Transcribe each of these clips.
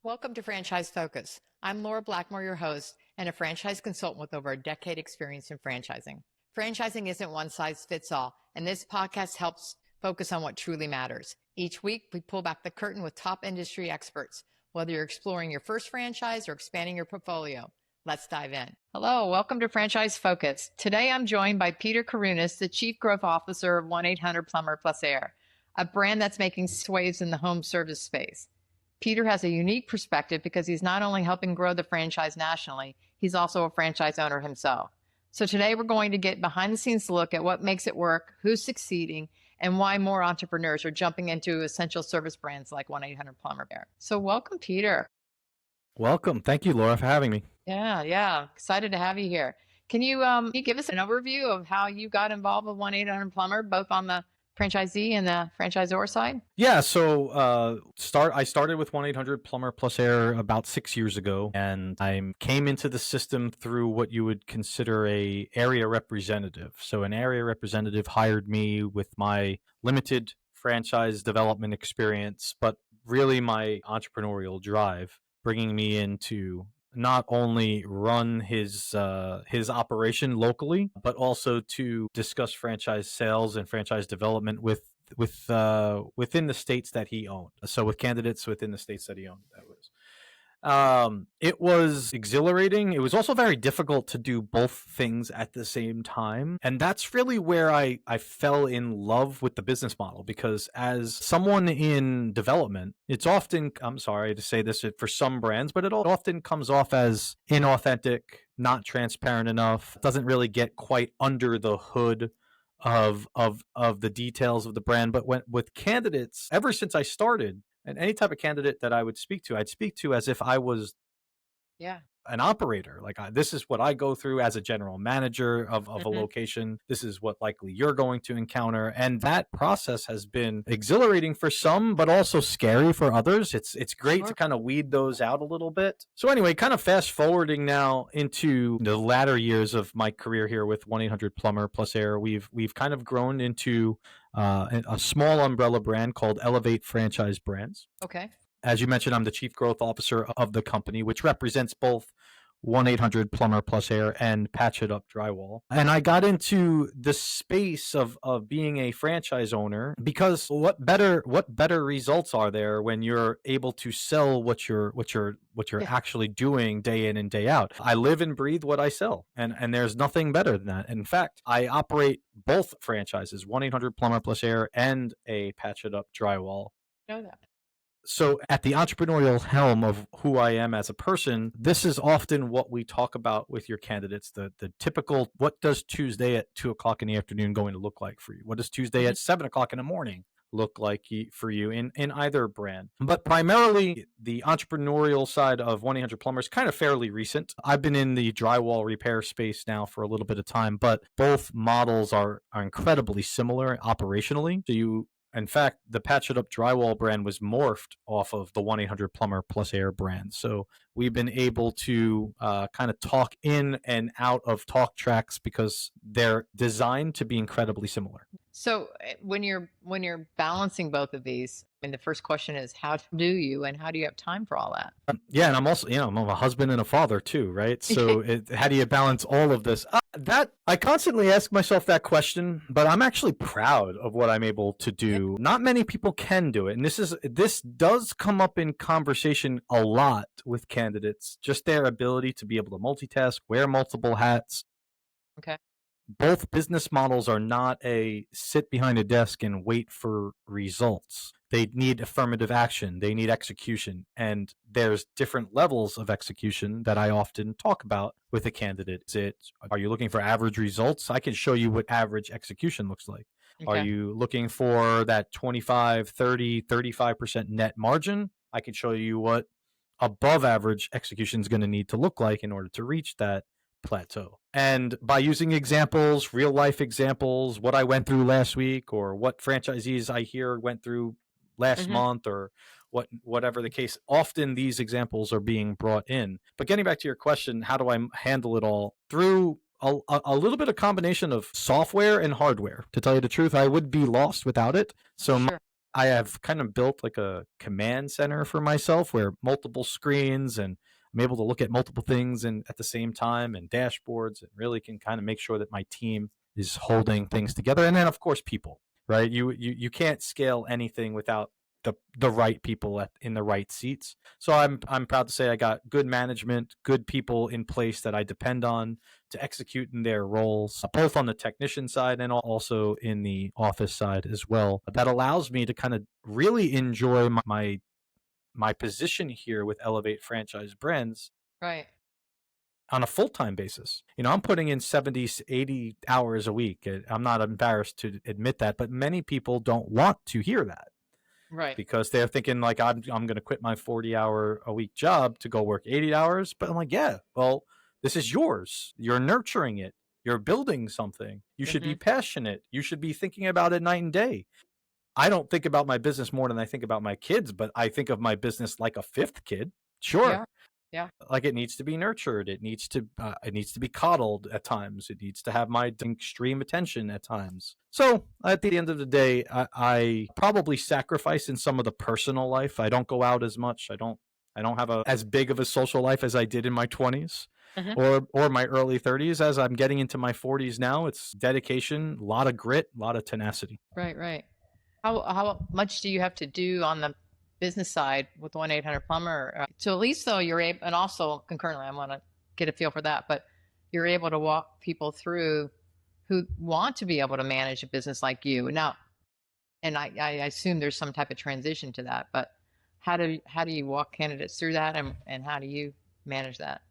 Welcome to Franchise Focus. I'm Laura Blackmore, your host, and a franchise consultant with over a decade experience in franchising. Franchising isn't one size fits all, and this podcast helps focus on what truly matters. Each week, we pull back the curtain with top industry experts, whether you're exploring your first franchise or expanding your portfolio. Let's dive in. Hello, welcome to Franchise Focus. Today, I'm joined by Peter Kourounis, the Chief Growth Officer of 1-800-Plumber+Air, a brand that's making waves in the home service space. Peter has a unique perspective because he's not only helping grow the franchise nationally, he's also a franchise owner himself. So today we're going to get behind the scenes look at what makes it work, who's succeeding, and why more entrepreneurs are jumping into essential service brands like 1-800-Plumber+Air. So welcome, Peter. Welcome. Thank you, Laura, for having me. Yeah. Excited to have you here. Can you give us an overview of how you got involved with 1-800-Plumber, both on the franchisee and the franchisor side? Yeah, so I started with 1-800-Plumber+Air about 6 years ago, and I came into the system through what you would consider a area representative. So an area representative hired me with my limited franchise development experience, but really my entrepreneurial drive, bringing me in to not only run his operation locally, but also to discuss franchise sales and franchise development within the states that he owned. So with candidates within the states that he owned, that was. It was exhilarating. It was also very difficult to do both things at the same time. And that's really where I fell in love with the business model, because as someone in development, it's often, I'm sorry to say this for some brands, but it often comes off as inauthentic, not transparent enough, doesn't really get quite under the hood of the details of the brand. But with candidates, ever since I started, and any type of candidate that I would speak to, I'd speak to as if I was an operator. Like, this is what I go through as a general manager of a location. This is what likely you're going to encounter. And that process has been exhilarating for some, but also scary for others. It's great to kind of weed those out a little bit. So anyway, kind of fast forwarding now into the latter years of my career here with 1-800-Plumber+Air, we've kind of grown into a small umbrella brand called Elevate Franchise Brands. Okay. As you mentioned, I'm the Chief Growth Officer of the company, which represents both 1-800-Plumber+Air and Patch It Up Drywall. And I got into the space of being a franchise owner because what better results are there when you're able to sell what you're actually doing day in and day out? I live and breathe what I sell, and there's nothing better than that. In fact, I operate both franchises, 1-800-Plumber+Air and a Patch It Up Drywall. I know that. So at the entrepreneurial helm of who I am as a person, this is often what we talk about with your candidates, the typical, what does Tuesday at 2:00 in the afternoon going to look like for you? What does Tuesday at 7:00 in the morning look like for you in either brand? But primarily, the entrepreneurial side of 1-800-Plumber is kind of fairly recent. I've been in the drywall repair space now for a little bit of time, but both models are incredibly similar operationally. So in fact, the Patch It Up Drywall brand was morphed off of the 1-800-Plumber+Air brand. So we've been able to kind of talk in and out of talk tracks because they're designed to be incredibly similar. So when you're balancing both of these, the first question is, how do you have time for all that? Yeah, and I'm also, I'm a husband and a father too, right? So how do you balance all of this? That I constantly ask myself that question, but I'm actually proud of what I'm able to do. Not many people can do it, and this does come up in conversation a lot with candidates. Just their ability to be able to multitask, wear multiple hats. Okay. Both business models are not a sit behind a desk and wait for results. They need affirmative action. They need execution. And there's different levels of execution that I often talk about with a candidate. Are you looking for average results? I can show you what average execution looks like. Okay. Are you looking for that 25, 30, 35% net margin? I can show you what above average execution is going to need to look like in order to reach that plateau. And by using examples, real life examples, what I went through last week or what franchisees I hear went through last month or whatever the case, often these examples are being brought in. But getting back to your question, how do I handle it all? Through a little bit of combination of software and hardware. To tell you the truth, I would be lost without it. So I have kind of built like a command center for myself where multiple screens, and I'm able to look at multiple things and at the same time, and dashboards, and really can kind of make sure that my team is holding things together. And then of course people, right? You can't scale anything without the right people in the right seats. So I'm proud to say I got good management, good people in place that I depend on to execute in their roles, both on the technician side and also in the office side as well. That allows me to kind of really enjoy my position here with Elevate Franchise Brands Right. on a full-time basis. I'm putting in 70, 80 hours a week. I'm not embarrassed to admit that, but many people don't want to hear that. Right. Because they're thinking like I'm going to quit my 40-hour a week job to go work 80 hours. But I'm like, yeah, well, this is yours. You're nurturing it. You're building something. You should be passionate. You should be thinking about it night and day. I don't think about my business more than I think about my kids, but I think of my business like a fifth kid. Sure. Yeah. Yeah. Like it needs to be nurtured. It needs to be coddled at times. It needs to have my extreme attention at times. So at the end of the day, I probably sacrifice in some of the personal life. I don't go out as much. I don't have as big of a social life as I did in my 20s or my early 30s. As I'm getting into my 40s now, it's dedication, a lot of grit, a lot of tenacity. Right. Right. How much do you have to do on the business side with 1-800-Plumber? So at least though you're able, and also concurrently, I want to get a feel for that, but you're able to walk people through who want to be able to manage a business like you now. And I assume there's some type of transition to that, but how do you walk candidates through that, and how do you manage that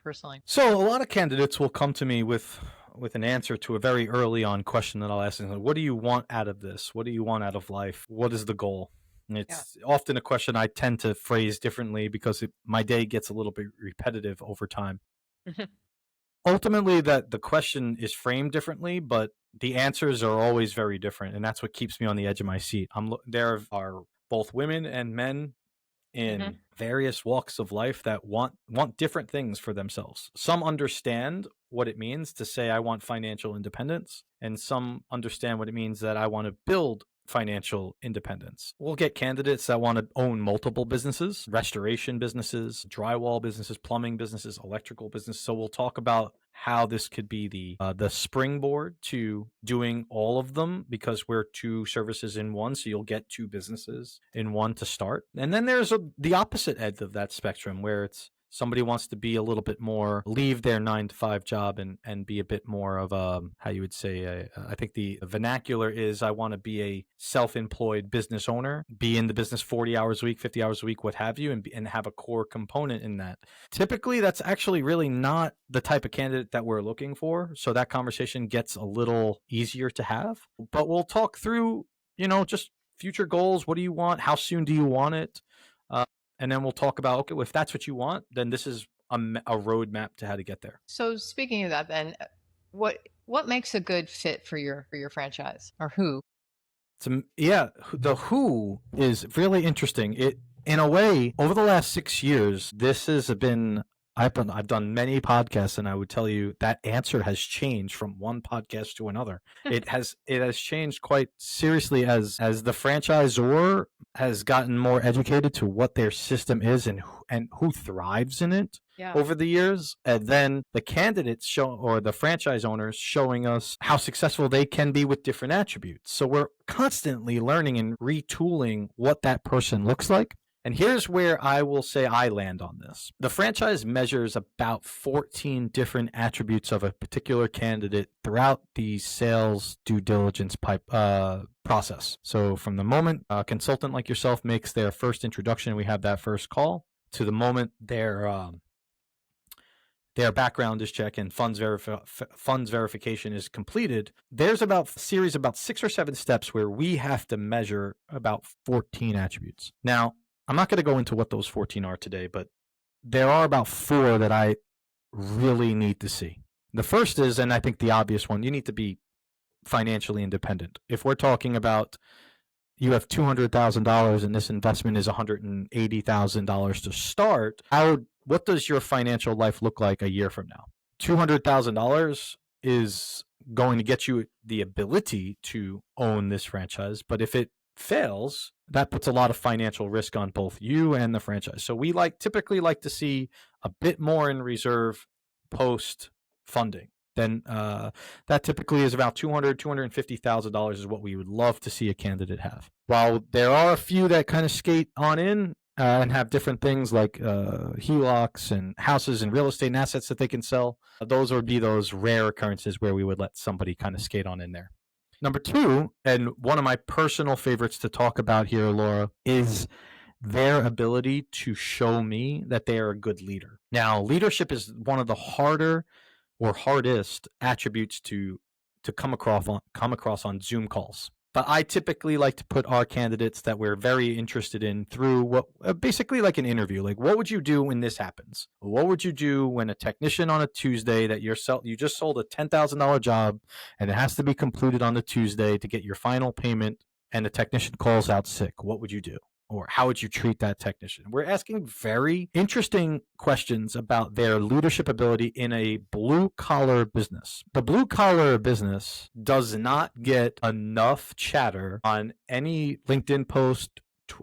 personally? So a lot of candidates will come to me with an answer to a very early on question that I'll ask them. What do you want out of this? What do you want out of life? What is the goal? And it's often a question I tend to phrase differently because my day gets a little bit repetitive over time. Ultimately, that the question is framed differently, but the answers are always very different. And that's what keeps me on the edge of my seat. There are both women and men in various walks of life that want different things for themselves. Some understand what it means to say, I want financial independence, and some understand what it means that I want to build financial independence. We'll get candidates that want to own multiple businesses, restoration businesses, drywall businesses, plumbing businesses, electrical business. So we'll talk about how this could be the springboard to doing all of them, because we're two services in one. So you'll get two businesses in one to start. And then there's the opposite end of that spectrum where it's somebody wants to be a little bit more, leave their 9-to-5 job and be a bit more of how you would say, I think the vernacular is, I want to be a self-employed business owner, be in the business 40 hours a week, 50 hours a week, what have you, and have a core component in that. Typically, that's actually really not the type of candidate that we're looking for. So that conversation gets a little easier to have. But we'll talk through, just future goals. What do you want? How soon do you want it? And then we'll talk about, okay, well, if that's what you want, then this is a roadmap to how to get there. So speaking of that, then what makes a good fit for your franchise, or who? The who is really interesting. It, in a way, over the last 6 years, this has been, I've done many podcasts, and I would tell you that answer has changed from one podcast to another. It has changed quite seriously as the franchisor has gotten more educated to what their system is and who thrives in it over the years. And then the candidates or the franchise owners showing us how successful they can be with different attributes. So we're constantly learning and retooling what that person looks like. And here's where I will say I land on this. The franchise measures about 14 different attributes of a particular candidate throughout the sales due diligence process. So from the moment a consultant like yourself makes their first introduction, we have that first call, to the moment their background is checked and funds verification is completed, there's about 6 or 7 steps where we have to measure about 14 attributes. Now, I'm not going to go into what those 14 are today, but there are about 4 that I really need to see. The first is, and I think the obvious one, you need to be financially independent. If we're talking about you have $200,000 and this investment is $180,000 to start, what does your financial life look like a year from now? $200,000 is going to get you the ability to own this franchise, but if it fails, that puts a lot of financial risk on both you and the franchise. So we typically like to see a bit more in reserve post funding. Then that typically is about $250,000 is what we would love to see a candidate have. While there are a few that kind of skate on in and have different things like HELOCs and houses and real estate and assets that they can sell, those would be those rare occurrences where we would let somebody kind of skate on in there. Number two, and one of my personal favorites to talk about here, Laura, is their ability to show me that they are a good leader. Now, leadership is one of the harder or hardest attributes to come across on Zoom calls. But I typically like to put our candidates that we're very interested in through what basically like an interview. Like, what would you do when this happens? What would you do when a technician on a Tuesday that you just sold a $10,000 job and it has to be completed on the Tuesday to get your final payment and the technician calls out sick? What would you do? Or how would you treat that technician? We're asking very interesting questions about their leadership ability in a blue-collar business. The blue-collar business does not get enough chatter on any LinkedIn post,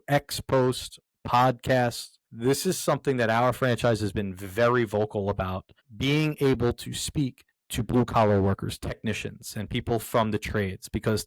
X post, podcast. This is something that our franchise has been very vocal about, being able to speak to blue-collar workers, technicians, and people from the trades, because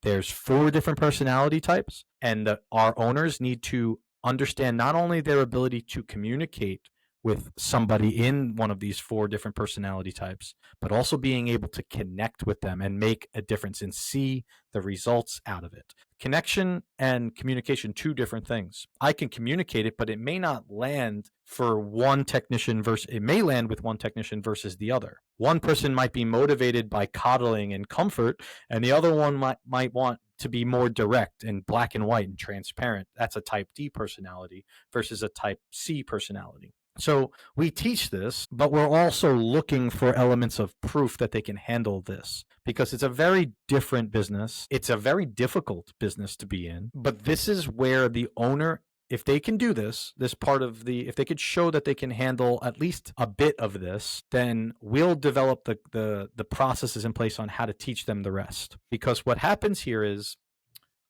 there's 4 different personality types, and our owners need to understand not only their ability to communicate with somebody in one of these 4 different personality types, but also being able to connect with them and make a difference and see the results out of it. Connection and communication, 2 different things. I can communicate it, but it may not land for one technician it may land with one technician versus the other. One person might be motivated by coddling and comfort, and the other one might want to be more direct and black and white and transparent. That's a type D personality versus a type C personality. So we teach this, but we're also looking for elements of proof that they can handle this, because it's a very different business. It's a very difficult business to be in, but this is where the owner, if they can do this part of if they could show that they can handle at least a bit of this, then we'll develop the processes in place on how to teach them the rest. Because what happens here is,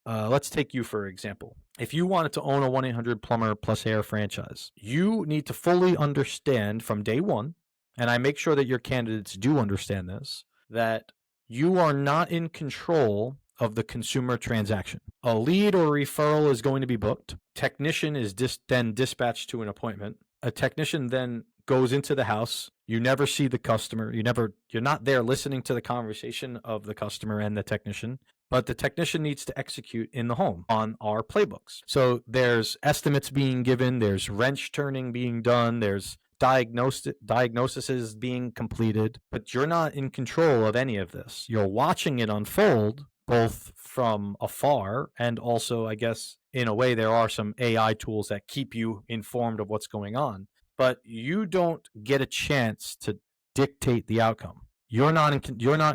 let's take you for example. If you wanted to own a 1-800-Plumber+Air franchise, you need to fully understand from day one, and I make sure that your candidates do understand this, that you are not in control of the consumer transaction. A lead or referral is going to be booked. Technician is then dispatched to an appointment. A technician then goes into the house. You never see the customer. You're not there listening to the conversation of the customer and the technician. But the technician needs to execute in the home on our playbooks. So there's estimates being given, there's wrench turning being done, there's diagnoses being completed, but you're not in control of any of this. You're watching it unfold both from afar, and also, I guess, in a way, there are some AI tools that keep you informed of what's going on. But you don't get a chance to dictate the outcome. You're not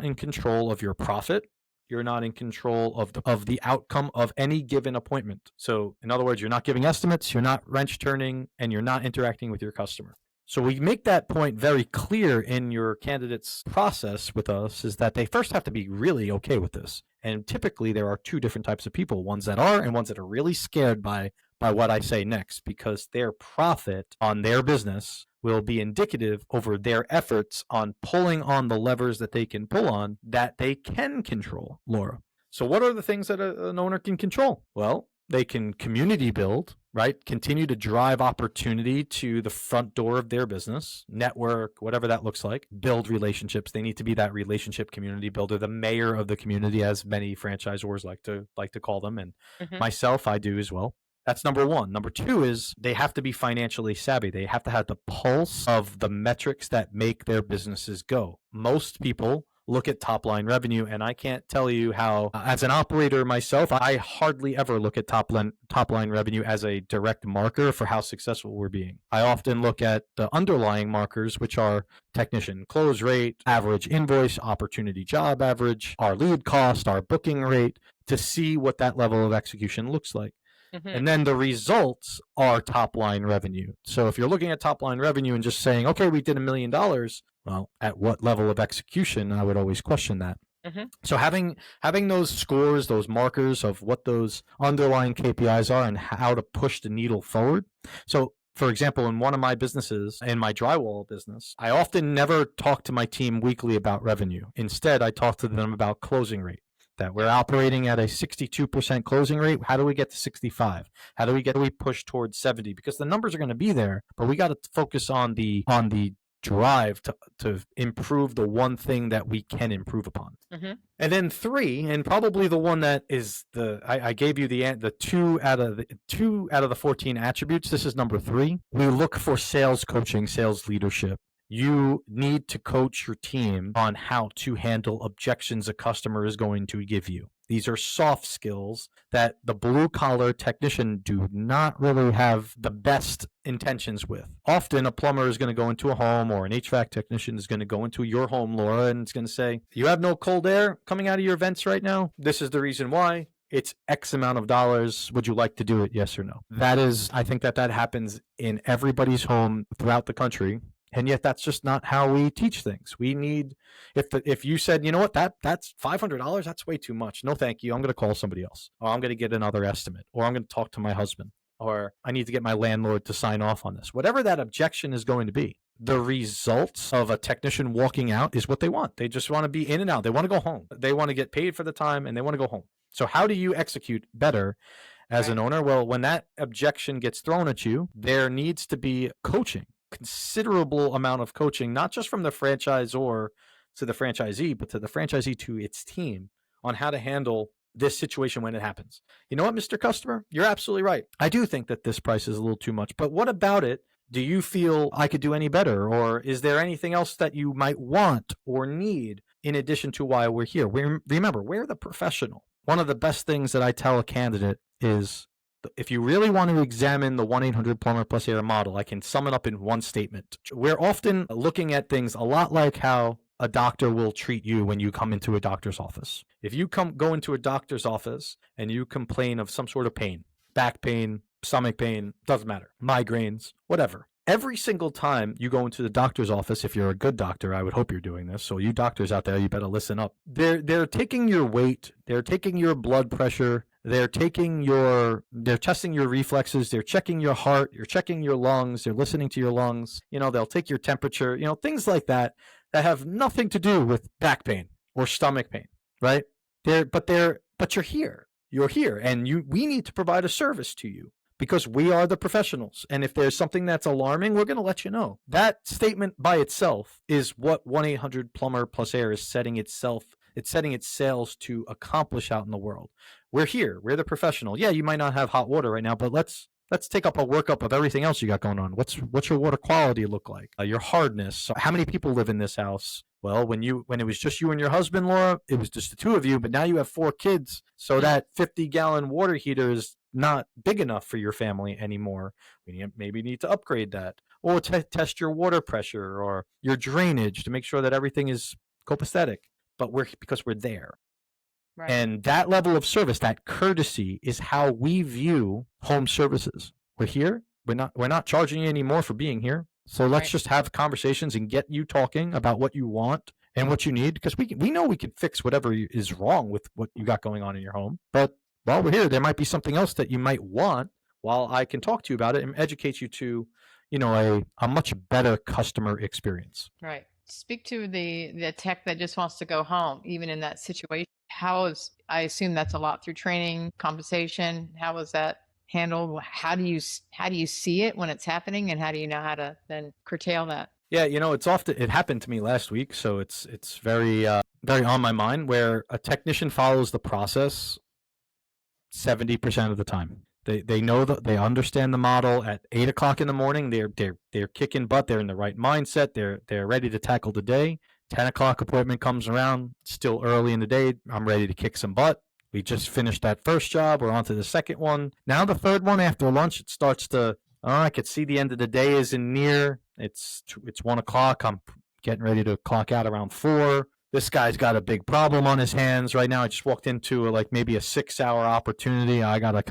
in control of your profit. You're not in control of the outcome of any given appointment. So in other words, you're not giving estimates, you're not wrench turning, and you're not interacting with your customer. So we make that point very clear in your candidate's process with us, is that they first have to be really okay with this. And typically there are 2 different types of people, ones that are and ones that are really scared by what I say next, because their profit on their business will be indicative over their efforts on pulling on the levers that they can pull on that they can control, Laura. So what are the things that an owner can control? Well, they can community build, right? Continue to drive opportunity to the front door of their business, network, whatever that looks like, build relationships. They need to be that relationship community builder, the mayor of the community, as many franchisors like to call them. And myself, I do as well. That's number 1. Number 2 is they have to be financially savvy. They have to have the pulse of the metrics that make their businesses go. Most people look at top line revenue, and I can't tell you how, as an operator myself, I hardly ever look at top line revenue as a direct marker for how successful we're being. I often look at the underlying markers, which are technician close rate, average invoice, opportunity job average, our lead cost, our booking rate, to see what that level of execution looks like. And then the results are top line revenue. So if you're looking at top line revenue and just saying, okay, we did $1 million, well, at what level of execution? I would always question that. So having those scores, those markers of what those underlying KPIs are and how to push the needle forward. So for example, in one of my businesses, in my drywall business, I often never talk to my team weekly about revenue. Instead, I talk to them about closing rate. That we're operating at a 62% closing rate. How do we get to 65? How do we push towards 70? Because the numbers are going to be there, but we got to focus on the drive to improve the one thing that we can improve upon. And then 3, and probably the one that is I gave you the 2 out of the 14 attributes. This is number 3. We look for sales coaching, sales leadership. You need to coach your team on how to handle objections a customer is going to give you. These are soft skills that the blue-collar technician do not really have the best intentions with. Often a plumber is going to go into a home, or an HVAC technician is going to go into your home, Laura, and it's going to say, you have no cold air coming out of your vents right now? This is the reason why. It's X amount of dollars. Would you like to do it? Yes or no? I think that happens in everybody's home throughout the country. And yet that's just not how we teach things. We need, if you said, you know what, that's $500, that's way too much. No, thank you. I'm going to call somebody else, or I'm going to get another estimate, or I'm going to talk to my husband, or I need to get my landlord to sign off on this. Whatever that objection is going to be, the results of a technician walking out is what they want. They just want to be in and out. They want to go home. They want to get paid for the time, and they want to go home. So how do you execute better as an owner? Well, when that objection gets thrown at you, there needs to be coaching. Considerable amount of coaching, not just from the franchisor to the franchisee, but to the franchisee to its team on how to handle this situation when it happens. You know what, Mr. Customer? You're absolutely right. I do think that this price is a little too much, but what about it? Do you feel I could do any better? Or is there anything else that you might want or need in addition to why we're here? Remember, we're the professional. One of the best things that I tell a candidate is, if you really want to examine the 1-800-Plumber+Air model, I can sum it up in one statement. We're often looking at things a lot like how a doctor will treat you when you come into a doctor's office. If you go into a doctor's office and you complain of some sort of pain, back pain, stomach pain, doesn't matter, migraines, whatever. Every single time you go into the doctor's office, if you're a good doctor, I would hope you're doing this. So you doctors out there, you better listen up. They're taking your weight, they're taking your blood pressure, they're testing your reflexes, they're checking your heart, you're checking your lungs, they're listening to your lungs, they'll take your temperature, things like that have nothing to do with back pain or stomach pain, right? But you're here. You're here, and we need to provide a service to you because we are the professionals. And if there's something that's alarming, we're going to let you know. That statement by itself is what 1-800-Plumber+Air is setting its sails to accomplish out in the world. We're here. We're the professional. Yeah, you might not have hot water right now, but let's take up a workup of everything else you got going on. What's your water quality look like? Your hardness. So how many people live in this house? Well, when it was just you and your husband, Laura, it was just the two of you, but now you have 4 kids. So that 50-gallon water heater is not big enough for your family anymore. We maybe need to upgrade that, or test your water pressure or your drainage to make sure that everything is copacetic. But because we're there. Right. And that level of service, that courtesy, is how we view home services. We're here. We're not charging you any more for being here. So let's just have conversations and get you talking about what you want and what you need, because we know we can fix whatever is wrong with what you got going on in your home. But while we're here, there might be something else that you might want. While I can talk to you about it and educate you to, a much better customer experience. Right. Speak to the tech that just wants to go home, even in that situation. I assume that's a lot through training, compensation. How is that handled? How do you see it when it's happening, and how do you know how to then curtail that? Yeah, it happened to me last week, so it's very very on my mind, where a technician follows the process 70% of the time. They know they understand the model. At 8 o'clock in the morning, they're kicking butt. They're in the right mindset. They're ready to tackle the day. 10 o'clock appointment comes around. Still early in the day. I'm ready to kick some butt. We just finished that first job. We're on to the second one. Now the third one after lunch, it starts to. I could see the end of the day isn't near. It's 1 o'clock. I'm getting ready to clock out around 4. This guy's got a big problem on his hands right now. I just walked into maybe a 6-hour opportunity. I gotta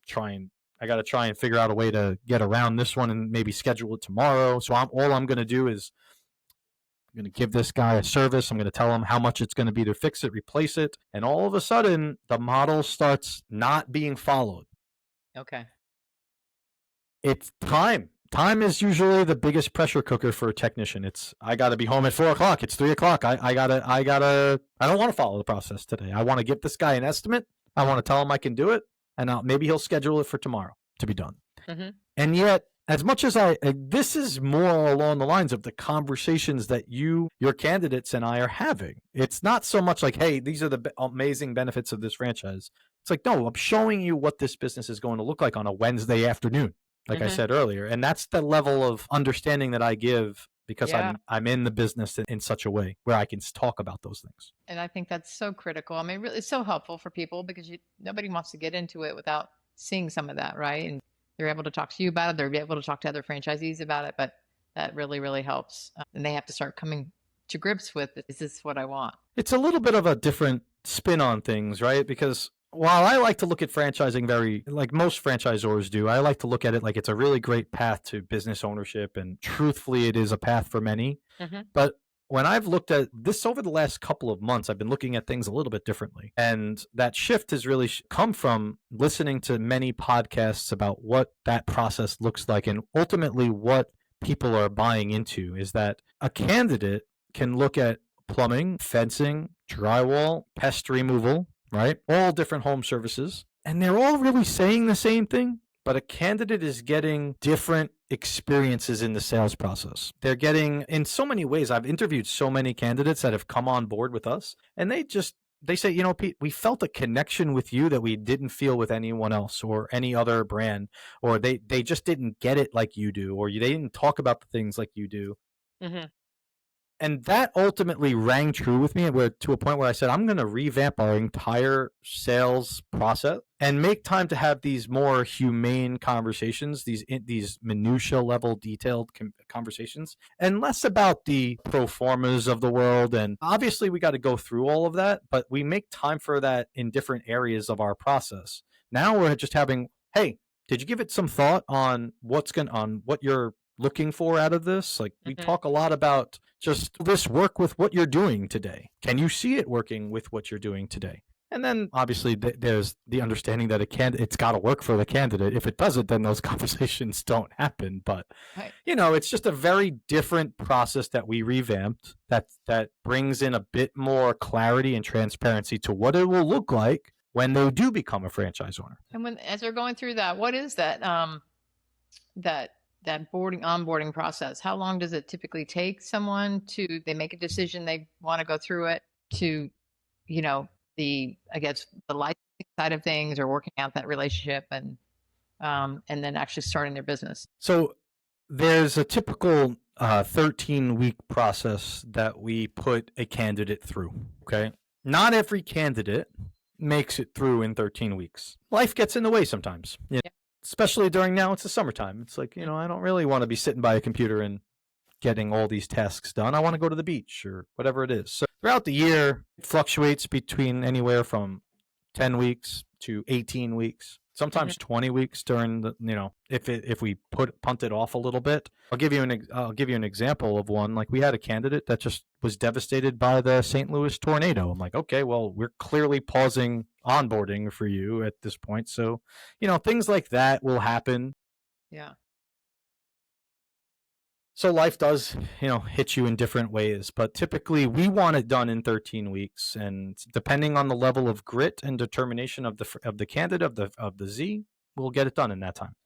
try and figure out a way to get around this one and maybe schedule it tomorrow. So all I'm going to do is I'm going to give this guy a service. I'm going to tell him how much it's going to be to fix it, replace it. And all of a sudden, the model starts not being followed. Okay. It's time. Time is usually the biggest pressure cooker for a technician. I got to be home at 4:00. It's 3:00. I don't want to follow the process today. I want to give this guy an estimate. I want to tell him I can do it. And maybe he'll schedule it for tomorrow to be done. Mm-hmm. And yet, as much as this is more along the lines of the conversations that your candidates and I are having. It's not so much like, hey, these are the amazing benefits of this franchise. It's like, no, I'm showing you what this business is going to look like on a Wednesday afternoon, like I said earlier. And that's the level of understanding that I give because I'm in the business in such a way where I can talk about those things. And I think that's so critical. I mean, really, it's so helpful for people because nobody wants to get into it without seeing some of that, right? And they're able to talk to you about it. They're able to talk to other franchisees about it, but that really, really helps. And they have to start coming to grips with, is this what I want? It's a little bit of a different spin on things, right? Because while I like to look at franchising very, like most franchisors do, I like to look at it like it's a really great path to business ownership. And truthfully, it is a path for many. But when I've looked at this over the last couple of months, I've been looking at things a little bit differently. And that shift has really come from listening to many podcasts about what that process looks like. And ultimately, what people are buying into is that a candidate can look at plumbing, fencing, drywall, pest removal, right? All different home services. And they're all really saying the same thing. But a candidate is getting different experiences in the sales process. They're getting, in so many ways, I've interviewed so many candidates that have come on board with us, and they say, you know, Pete, we felt a connection with you that we didn't feel with anyone else or any other brand, or they just didn't get it like you do, or they didn't talk about the things like you do. And that ultimately rang true with me to a point where I said, I'm going to revamp our entire sales process and make time to have these more humane conversations, these minutia level detailed conversations, and less about the pro formas of the world. And obviously we got to go through all of that, but we make time for that in different areas of our process. Now we're just having, hey, did you give it some thought on what you're looking for out of this? Like we talk a lot about just this work with what you're doing today. Can you see it working with what you're doing today? And then obviously there's the understanding that it's got to work for the candidate. If it doesn't, then those conversations don't happen. But you know, it's just a very different process that we revamped that brings in a bit more clarity and transparency to what it will look like when they do become a franchise owner. And as they're going through that, what is that onboarding process? How long does it typically take someone they make a decision, they want to go through it, to, you know, the licensing side of things, or working out that relationship and then actually starting their business? So there's a typical 13-week process that we put a candidate through. Okay. Not every candidate makes it through in 13 weeks. Life gets in the way sometimes. You know? Yeah. Especially during now, it's the summertime. It's like, you know, I don't really want to be sitting by a computer and getting all these tasks done. I want to go to the beach or whatever it is. So throughout the year, it fluctuates between anywhere from 10 weeks to 18 weeks, sometimes 20 weeks during the, you know, if we punt it off a little bit. I'll give you an example of one. Like we had a candidate that just was devastated by the St. Louis tornado. I'm like, okay, well, we're clearly pausing onboarding for you at this point. So, you know, things like that will happen. Yeah. So life does, you know, hit you in different ways, but typically we want it done in 13 weeks. And depending on the level of grit and determination of the candidate, of the Z, we'll get it done in that time.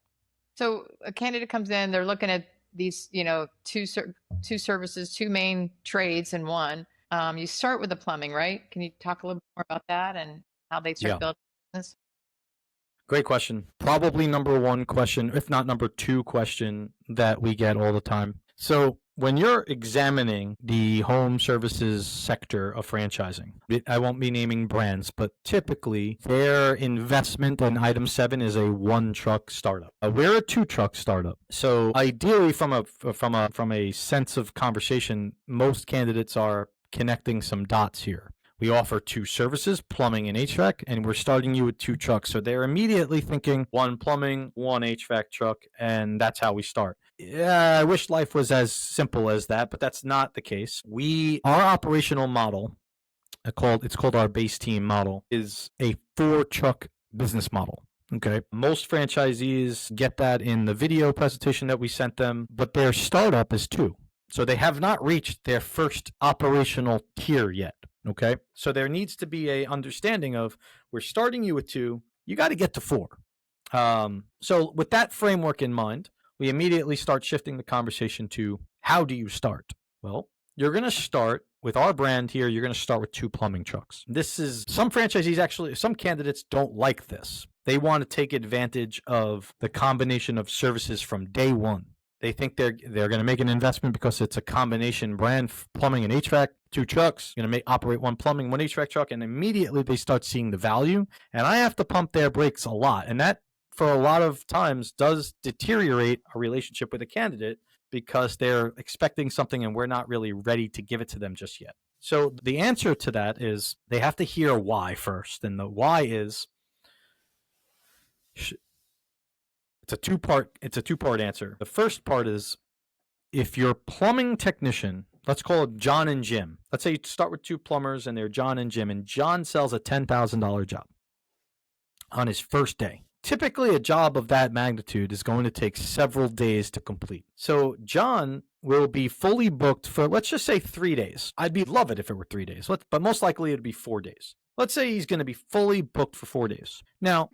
So a candidate comes in, they're looking at these, you know, two services, two main trades in one. You start with the plumbing, right? Can you talk a little bit more about that and how they start building business? Great question. Probably number one question, if not number two question that we get all the time. So when you're examining the home services sector of franchising, I won't be naming brands, but typically their investment in item 7 is a 1-truck startup. We're a 2-truck startup. So ideally, from a sense of conversation, most candidates are connecting some dots here. We offer 2 services, plumbing and HVAC, and we're starting you with 2 trucks. So they're immediately thinking 1 plumbing, 1 HVAC truck, and that's how we start. Yeah, I wish life was as simple as that, but that's not the case. Our operational model, it's called our base team model, is a 4 truck business model. Okay. Most franchisees get that in the video presentation that we sent them, but their startup is 2. So they have not reached their first operational tier yet. Okay. So there needs to be a understanding of, we're starting you with 2, you got to get to 4. So with that framework in mind, we immediately start shifting the conversation to, how do you start? Well, you're going to start with our brand here. You're going to start with 2 plumbing trucks. This is, some franchisees actually, some candidates don't like this. They want to take advantage of the combination of services from day one. They think they're going to make an investment because it's a combination brand, plumbing and HVAC, 2 trucks, going to operate 1 plumbing, 1 HVAC truck, and immediately they start seeing the value. And I have to pump their brakes a lot. And that, for a lot of times, does deteriorate a relationship with a candidate because they're expecting something and we're not really ready to give it to them just yet. So the answer to that is, they have to hear why first. And the why is, it's a two-part answer. The first part is, if your plumbing technician, let's call it John and Jim. Let's say you start with 2 plumbers and they're John and Jim, and John sells a $10,000 job on his first day. Typically, a job of that magnitude is going to take several days to complete. So John will be fully booked for, let's just say, 3 days. Love it if it were 3 days, but most likely it'd be 4 days. Let's say he's going to be fully booked for 4 days. Now,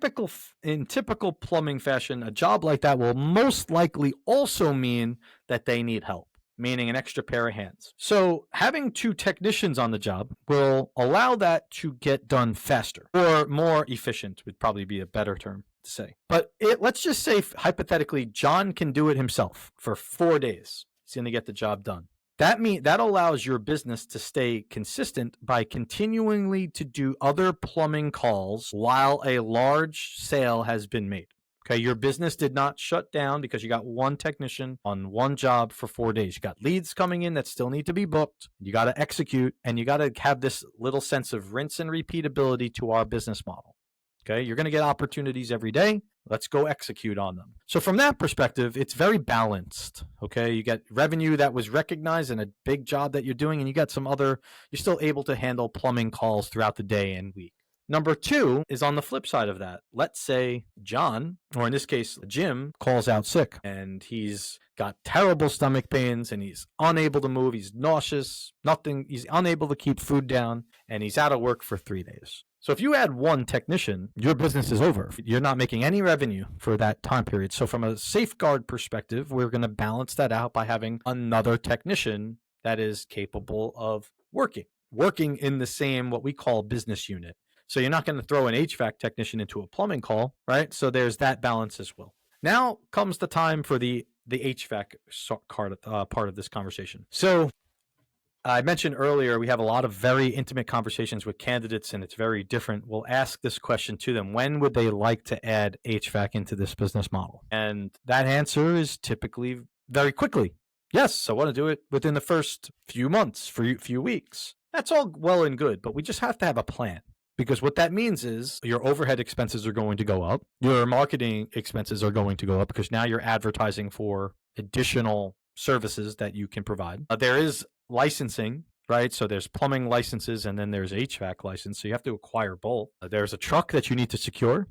in typical plumbing fashion, a job like that will most likely also mean that they need help, meaning an extra pair of hands. So having 2 technicians on the job will allow that to get done faster, or more efficient would probably be a better term to say. But let's just say, hypothetically, John can do it himself for 4 days. He's going to get the job done. That allows your business to stay consistent by continually to do other plumbing calls while a large sale has been made. Okay, your business did not shut down because you got 1 technician on 1 job for 4 days. You got leads coming in that still need to be booked. You got to execute, and you got to have this little sense of rinse and repeatability to our business model. Okay, you're going to get opportunities every day. Let's go execute on them. So from that perspective, it's very balanced. Okay, you get revenue that was recognized in a big job that you're doing, and you got you're still able to handle plumbing calls throughout the day and week. Number 2 is on the flip side of that. Let's say John, or in this case, Jim, calls out sick and he's got terrible stomach pains and he's unable to move. He's nauseous, he's unable to keep food down, and he's out of work for 3 days. So if you add 1 technician, your business is over. You're not making any revenue for that time period. So from a safeguard perspective, we're going to balance that out by having another technician that is capable of working in the same, what we call, business unit. So you're not going to throw an HVAC technician into a plumbing call, right? So there's that balance as well. Now comes the time for the HVAC part of this conversation. So I mentioned earlier, we have a lot of very intimate conversations with candidates, and it's very different. We'll ask this question to them: when would they like to add HVAC into this business model? And that answer is typically very quickly. Yes, I want to do it within the first few months, few weeks. That's all well and good, but we just have to have a plan. Because what that means is your overhead expenses are going to go up. Your marketing expenses are going to go up because now you're advertising for additional services that you can provide. There is licensing, right? So there's plumbing licenses and then there's HVAC license. So you have to acquire both. There's a truck that you need to secure.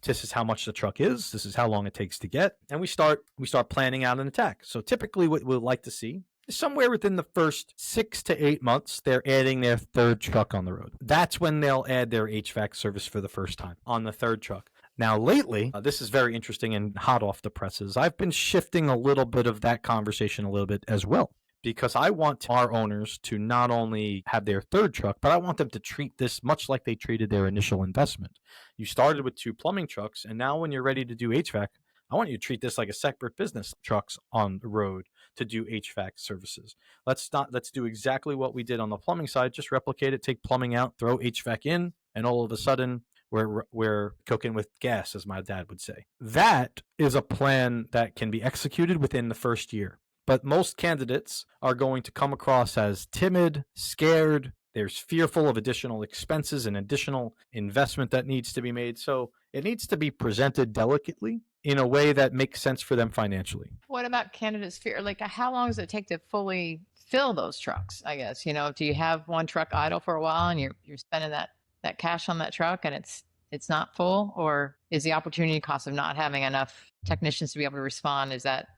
This is how much the truck is. This is how long it takes to get. And we start planning out an attack. So typically what we'd like to see is somewhere within the first 6 to 8 months, they're adding their 3rd truck on the road. That's when they'll add their HVAC service for the first time on the 3rd truck. Now, lately, this is very interesting and hot off the presses. I've been shifting a little bit of that conversation a little bit as well, because I want our owners to not only have their 3rd truck, but I want them to treat this much like they treated their initial investment. You started with 2 plumbing trucks, and now when you're ready to do HVAC, I want you to treat this like a separate business. Trucks on the road to do HVAC services. Let's do exactly what we did on the plumbing side. Just replicate it, take plumbing out, throw HVAC in, and all of a sudden we're cooking with gas, as my dad would say. That is a plan that can be executed within the first year. But most candidates are going to come across as timid, scared. There's fearful of additional expenses and additional investment that needs to be made. So it needs to be presented delicately in a way that makes sense for them financially. What about candidates' fear? Like, how long does it take to fully fill those trucks? I guess, do you have one truck idle for a while and you're spending that cash on that truck and it's not full, or is the opportunity cost of not having enough technicians to be able to respond, is that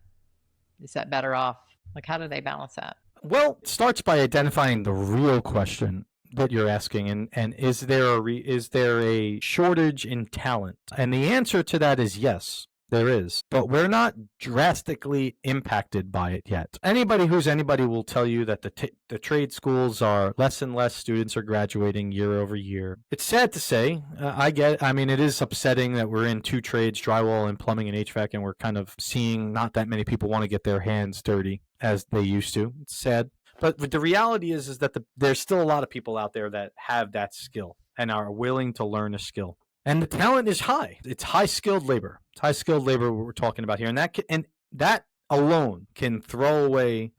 better off? Like, how do they balance that? Well, it starts by identifying the real question that you're asking, and is there a shortage in talent? And the answer to that is yes, there is, but we're not drastically impacted by it yet. Anybody will tell you that the trade schools are less and less students are graduating year over year. It's sad to say. It is upsetting that we're in two trades, drywall and plumbing and HVAC, and we're kind of seeing not that many people want to get their hands dirty as they used to. It's sad. But the reality is that there's still a lot of people out there that have that skill and are willing to learn a skill. And the talent is high. It's high-skilled labor. It's high-skilled labor we're talking about here. And that alone can throw away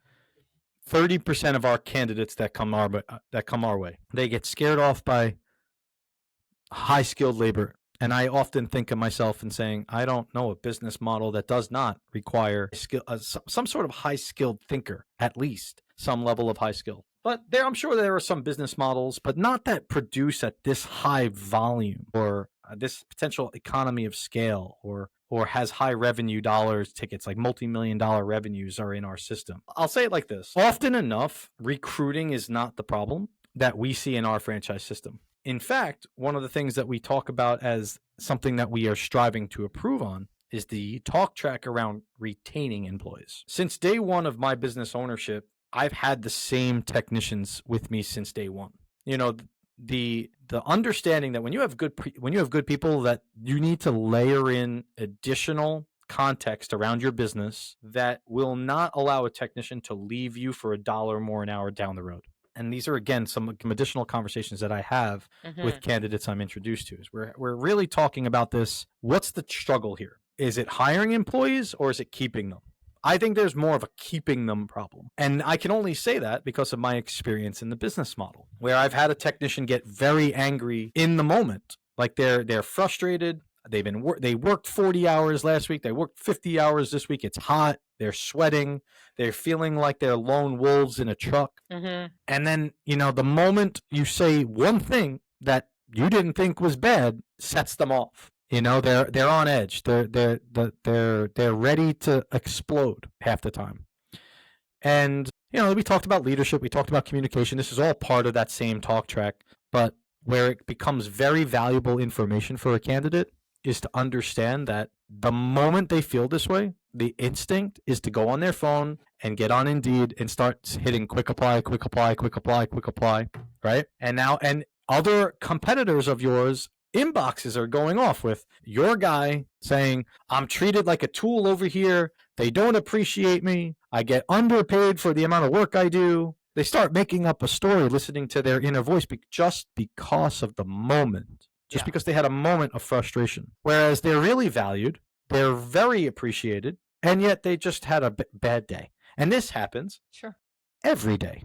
30% of our candidates that come our way. They get scared off by high-skilled labor. And I often think of myself and saying, I don't know a business model that does not require some sort of high-skilled thinker, at least some level of high skill. But I'm sure there are some business models, but not that produce at this high volume or this potential economy of scale or has high revenue dollars tickets, like multi-million-dollar revenues are in our system. I'll say it like this. Often enough, recruiting is not the problem that we see in our franchise system. In fact, one of the things that we talk about as something that we are striving to improve on is the talk track around retaining employees. Since day one of my business ownership, I've had the same technicians with me since day one. The understanding that when you have good people, that you need to layer in additional context around your business that will not allow a technician to leave you for $1 more an hour down the road. And these are, again, some additional conversations that I have with candidates I'm introduced to. Is we're really talking about this. What's the struggle here? Is it hiring employees or is it keeping them? I think there's more of a keeping them problem. And I can only say that because of my experience in the business model, where I've had a technician get very angry in the moment. Like they're frustrated. They worked 40 hours last week. They worked 50 hours this week. It's hot. They're sweating. They're feeling like they're lone wolves in a truck. And then, the moment you say one thing that you didn't think was bad sets them off. They're on edge. They're ready to explode half the time. And we talked about leadership. We talked about communication. This is all part of that same talk track. But where it becomes very valuable information for a candidate is to understand that the moment they feel this way, the instinct is to go on their phone and get on Indeed and start hitting quick apply, quick apply, quick apply, quick apply, right? And other competitors of yours inboxes are going off with your guy saying, I'm treated like a tool over here. They don't appreciate me. I get underpaid for the amount of work I do. They start making up a story, listening to their inner voice just because of the moment, because they had a moment of frustration. Whereas they're really valued, they're very appreciated, and yet they just had a bad day. And this happens every day,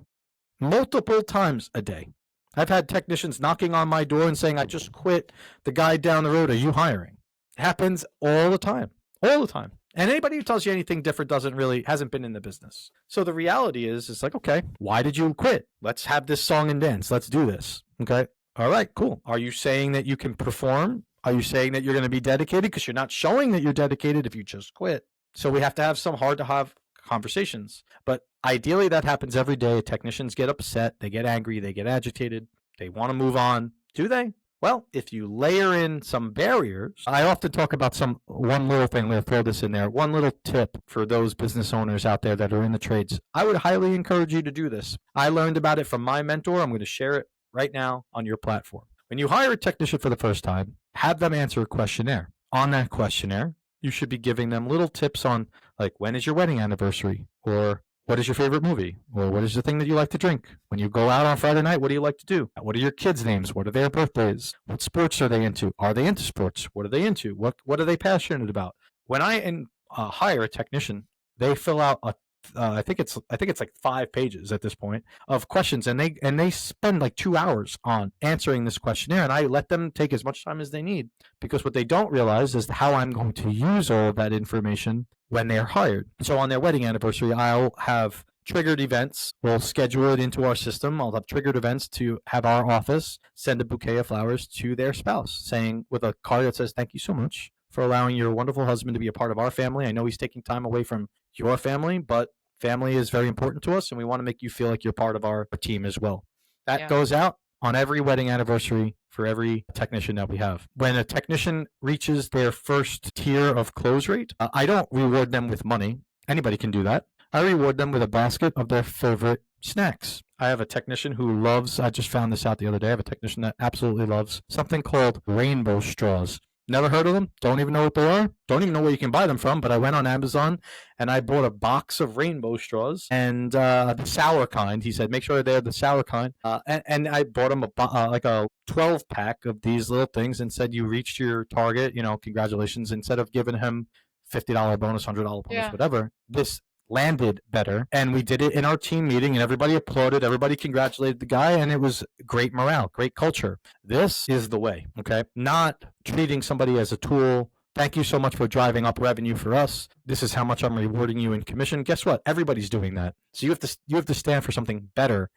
multiple times a day. I've had technicians knocking on my door and saying, I just quit. The guy down the road, are you hiring? It happens all the time. And anybody who tells you anything different hasn't been in the business. So the reality is, it's like, okay, why did you quit? Let's have this song and dance. Let's do this. Okay. All right, cool. Are you saying that you can perform? Are you saying that you're going to be dedicated? Because you're not showing that you're dedicated if you just quit. So we have to have some hard-to-have conversations. But ideally, that happens every day. Technicians get upset. They get angry. They get agitated. They want to move on. Do they? Well, if you layer in some barriers, I often talk about one little thing. I'm going to throw this in there. One little tip for those business owners out there that are in the trades. I would highly encourage you to do this. I learned about it from my mentor. I'm going to share it right now on your platform. When you hire a technician for the first time, have them answer a questionnaire. On that questionnaire, you should be giving them little tips on, like, when is your wedding anniversary? Or what is your favorite movie? Or what is the thing that you like to drink? When you go out on Friday night, what do you like to do? What are your kids' names? What are their birthdays? What sports are they into? Are they into sports? What are they into? What are they passionate about? When I hire a technician, they fill out a I think it's like 5 pages at this point of questions, and they spend like 2 hours on answering this questionnaire, and I let them take as much time as they need, because what they don't realize is how I'm going to use all of that information when they're hired. So on their wedding anniversary, I'll have triggered events. We'll schedule it into our system. I'll have triggered events to have our office send a bouquet of flowers to their spouse, saying, with a card that says, "Thank you so much for allowing your wonderful husband to be a part of our family. I know he's taking time away from your family, but family is very important to us, and we want to make you feel like you're part of our team as well." That goes out on every wedding anniversary for every technician that we have. When a technician reaches their first tier of close rate, I don't reward them with money. Anybody can do that. I reward them with a basket of their favorite snacks. I have a technician who loves, I just found this out the other day, I have a technician that absolutely loves something called rainbow straws. Never heard of them, don't even know what they are, don't even know where you can buy them from, but I went on Amazon and I bought a box of rainbow straws, and the sour kind. He said, make sure they're the sour kind. And I bought him like a 12-pack of these little things and said, you reached your target, congratulations. Instead of giving him $50 bonus, $100 bonus, whatever, this landed better, and we did it in our team meeting, and everybody applauded, everybody congratulated the guy, and it was great morale, great culture. This is the way, okay? Not treating somebody as a tool. Thank you so much for driving up revenue for us. This is how much I'm rewarding you in commission. Guess what? Everybody's doing that. So you have to stand for something better.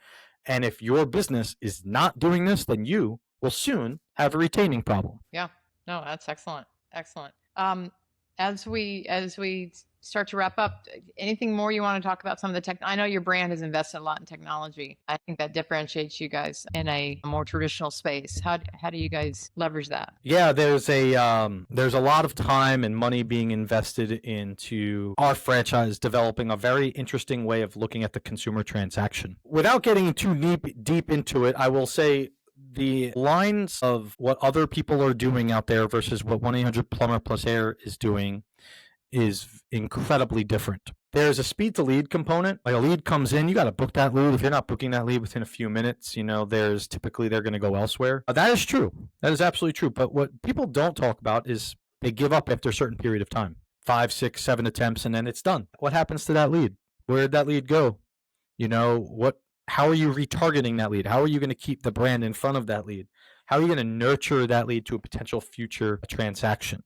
And if your business is not doing this, then you will soon have a retaining problem. Yeah. No, that's excellent. Excellent. As we start to wrap up, anything more you want to talk about some of the tech? I know your brand has invested a lot in technology. I think that differentiates you guys in a more traditional space. How do you guys leverage that? Yeah, there's a lot of time and money being invested into our franchise developing a very interesting way of looking at the consumer transaction. Without getting too deep into it, I will say the lines of what other people are doing out there versus what 1-800-Plumber+Air is doing is incredibly different. There's a speed to lead component. Like, a lead comes in, you got to book that lead. If you're not booking that lead within a few minutes, there's typically they're going to go elsewhere. That is true. That is absolutely true. But what people don't talk about is they give up after a certain period of time, 5, 6, 7 attempts, and then it's done. What happens to that lead? Where did that lead go? How are you retargeting that lead? How are you going to keep the brand in front of that lead? How are you going to nurture that lead to a potential future transaction?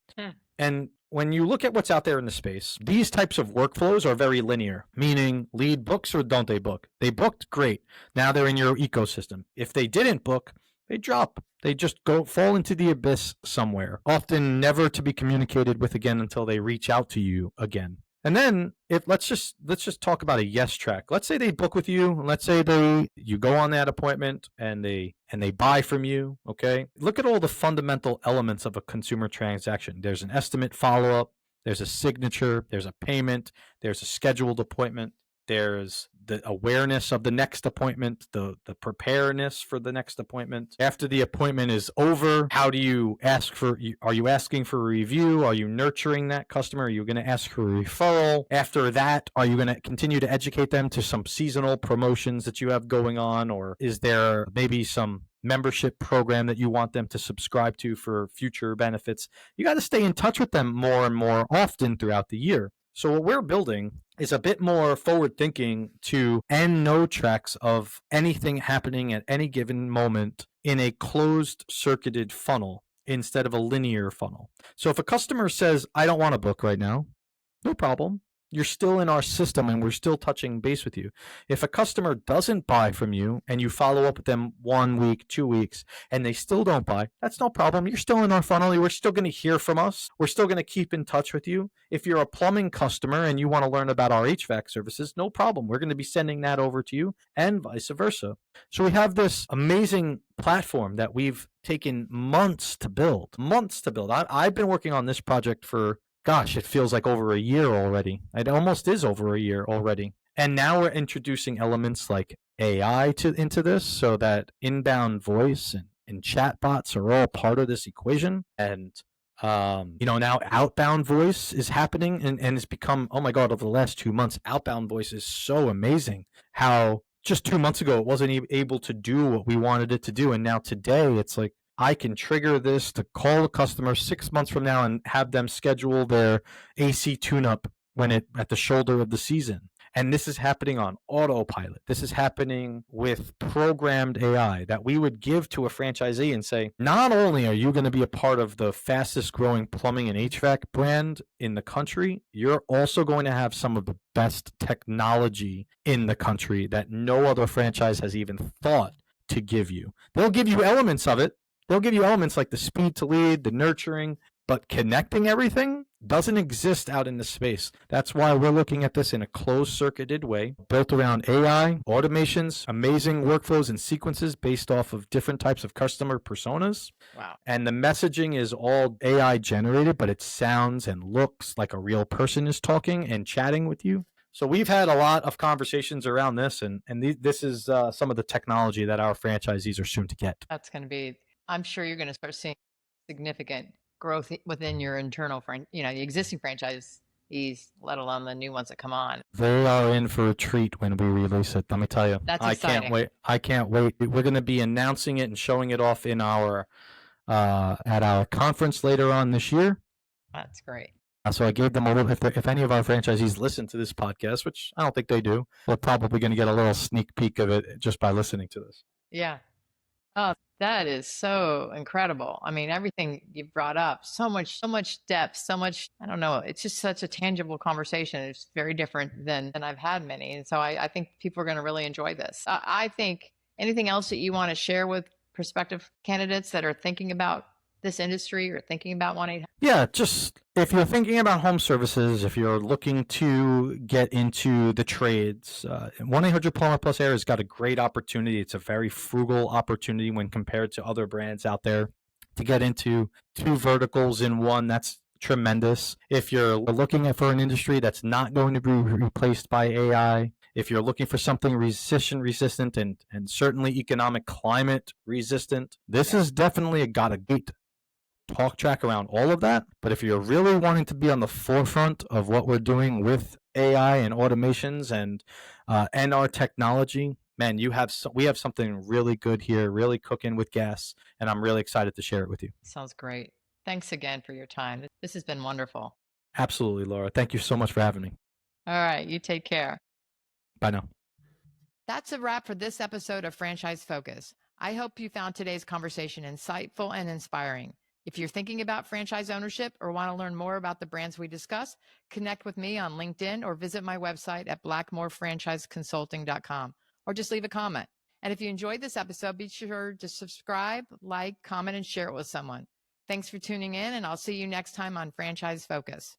And when you look at what's out there in the space, these types of workflows are very linear, meaning lead books or don't they book? They booked, great. Now they're in your ecosystem. If they didn't book, they drop. They just fall into the abyss somewhere, often never to be communicated with again until they reach out to you again. And then let's just talk about a yes track. Let's say they book with you, and let's say you go on that appointment and they buy from you, okay? Look at all the fundamental elements of a consumer transaction. There's an estimate follow-up, there's a signature, there's a payment, there's a scheduled appointment, there's the awareness of the next appointment, the preparedness for the next appointment. After the appointment is over, are you asking for a review? Are you nurturing that customer? Are you going to ask for a referral? After that, are you going to continue to educate them to some seasonal promotions that you have going on? Or is there maybe some membership program that you want them to subscribe to for future benefits? You got to stay in touch with them more and more often throughout the year. So what we're building is a bit more forward thinking to end no tracks of anything happening at any given moment in a closed circuited funnel instead of a linear funnel. So if a customer says, I don't want to book right now, no problem. You're still in our system and we're still touching base with you. If a customer doesn't buy from you and you follow up with them 1 week, 2 weeks, and they still don't buy, that's no problem. You're still in our funnel. We're still going to hear from us. We're still going to keep in touch with you. If you're a plumbing customer and you want to learn about our HVAC services, no problem. We're going to be sending that over to you and vice versa. So we have this amazing platform that we've taken months to build. I've been working on this project for it feels like over a year already. It almost is over a year already. And now we're introducing elements like AI into this so that inbound voice and chat bots are all part of this equation. And, now outbound voice is happening and it's become, oh my God, over the last 2 months, outbound voice is so amazing. How just 2 months ago, it wasn't able to do what we wanted it to do. And now today it's like, I can trigger this to call a customer 6 months from now and have them schedule their AC tune-up at the shoulder of the season. And this is happening on autopilot. This is happening with programmed AI that we would give to a franchisee and say, not only are you going to be a part of the fastest growing plumbing and HVAC brand in the country, you're also going to have some of the best technology in the country that no other franchise has even thought to give you. They'll give you elements of it. They'll give you elements like the speed to lead, the nurturing, but connecting everything doesn't exist out in the space. That's why we're looking at this in a closed-circuited way, built around AI, automations, amazing workflows and sequences based off of different types of customer personas. Wow. And the messaging is all AI generated, but it sounds and looks like a real person is talking and chatting with you. So we've had a lot of conversations around this, and this is some of the technology that our franchisees are soon to get. That's going to be, I'm sure you're going to start seeing significant growth within your internal, the existing franchisees, let alone the new ones that come on. They are in for a treat when we release it. Let me tell you. That's I exciting. can't wait. I can't wait. We're going to be announcing it and showing it off in our at our conference later on this year. That's great. So I gave them a little. If any of our franchisees listen to this podcast, which I don't think they do, we're probably going to get a little sneak peek of it just by listening to this. Yeah. Oh, that is so incredible. I mean, everything you've brought up, so much depth, so much, I don't know, it's just such a tangible conversation. It's very different than I've had many. And so I think people are going to really enjoy this. I think anything else that you want to share with prospective candidates that are thinking about this industry or thinking about 1-800? Yeah, just if you're thinking about home services, if you're looking to get into the trades, 1-800 Plumber+Air has got a great opportunity. It's a very frugal opportunity when compared to other brands out there to get into 2 verticals in one. That's tremendous. If you're looking for an industry that's not going to be replaced by AI, if you're looking for something recession resistant and certainly economic climate resistant, this is definitely got a great talk track around all of that. But if you're really wanting to be on the forefront of what we're doing with AI and automations and our technology, man, we have something really good here, really cooking with gas, and I'm really excited to share it with you. Sounds great. Thanks again for your time. This has been wonderful. Absolutely, Laura. Thank you so much for having me. All right. You take care. Bye now. That's a wrap for this episode of Franchise Focus. I hope you found today's conversation insightful and inspiring. If you're thinking about franchise ownership or want to learn more about the brands we discuss, connect with me on LinkedIn or visit my website at blackmorefranchiseconsulting.com or just leave a comment. And if you enjoyed this episode, be sure to subscribe, like, comment, and share it with someone. Thanks for tuning in, and I'll see you next time on Franchise Focus.